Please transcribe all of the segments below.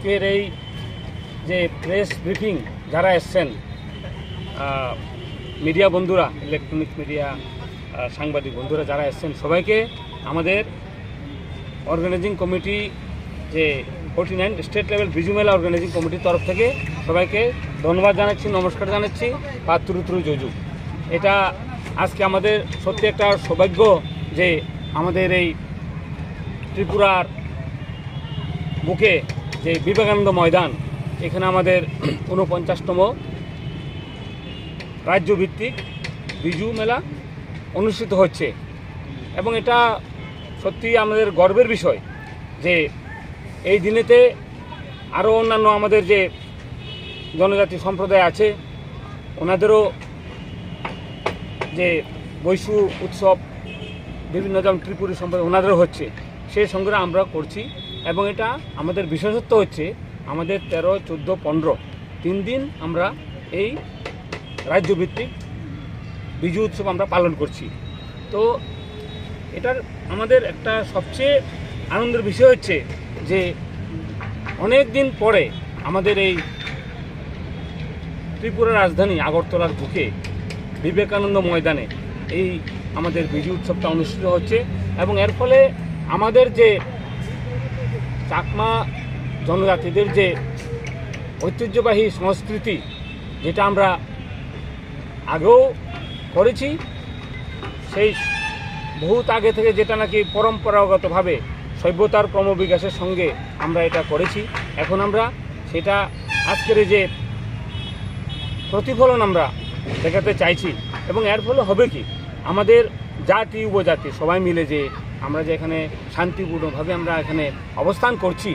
আজকের এই যে প্রেস ব্রিফিং যারা এসছেন, মিডিয়া বন্ধুরা, ইলেকট্রনিক্স মিডিয়া সাংবাদিক বন্ধুরা যারা এসছেন, সবাইকে আমাদের অর্গানাইজিং কমিটি যে 49 স্টেট লেভেল বিজু মেলা অর্গানাইজিং কমিটির তরফ থেকে সবাইকে ধন্যবাদ জানাচ্ছি, নমস্কার জানাচ্ছি, পাত্রুত্রু যজু। এটা আজকে আমাদের সত্যি একটা সৌভাগ্য যে আমাদের এই ত্রিপুরার বুকে যে বিবেকানন্দ ময়দান, এখানে আমাদের 49তম রাজ্যভিত্তিক বিজু মেলা অনুষ্ঠিত হচ্ছে। এবং এটা সত্যি আমাদের গর্বের বিষয় যে এই দিনেতে আরও অন্যান্য আমাদের যে জনজাতি সম্প্রদায় আছে ওনাদেরও যে বৈশু উৎসব বিভিন্ন যেমন ত্রিপুরী সম্প্রদায় ওনাদেরও হচ্ছে, সেই সঙ্গে আমরা করছি। এবং এটা আমাদের বিশেষত্ব হচ্ছে আমাদের 13, 14, 15 3 দিন আমরা এই রাজ্যভিত্তিক বিজু উৎসব আমরা পালন করছি। তো এটার আমাদের একটা সবচেয়ে আনন্দের বিষয় হচ্ছে যে অনেক দিন পরে আমাদের এই ত্রিপুরার রাজধানী আগরতলার বুকে বিবেকানন্দ ময়দানে এই আমাদের বিজু উৎসবটা অনুষ্ঠিত হচ্ছে। এবং এর ফলে আমাদের যে চাকমা জনজাতিদের যে ঐতিহ্যবাহী সংস্কৃতি, যেটা আমরা আগেও করেছি, সেই বহুত আগে থেকে যেটা নাকি পরম্পরাগতভাবে সভ্যতার ক্রমবিকাশের সঙ্গে আমরা এটা করেছি, এখন আমরা সেটা আজকের যে প্রতিফলন আমরা দেখাতে চাইছি। এবং এর ফলে হবে কি, আমাদের জাতি উপজাতি সবাই মিলে যে আমরা যে এখানে শান্তিপূর্ণভাবে আমরা এখানে অবস্থান করছি,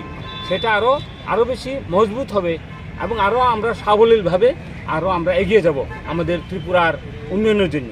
সেটা আরও বেশি মজবুত হবে এবং আরও আমরা সাবলীলভাবে আরও আমরা এগিয়ে যাব আমাদের ত্রিপুরার উন্নয়নের জন্য।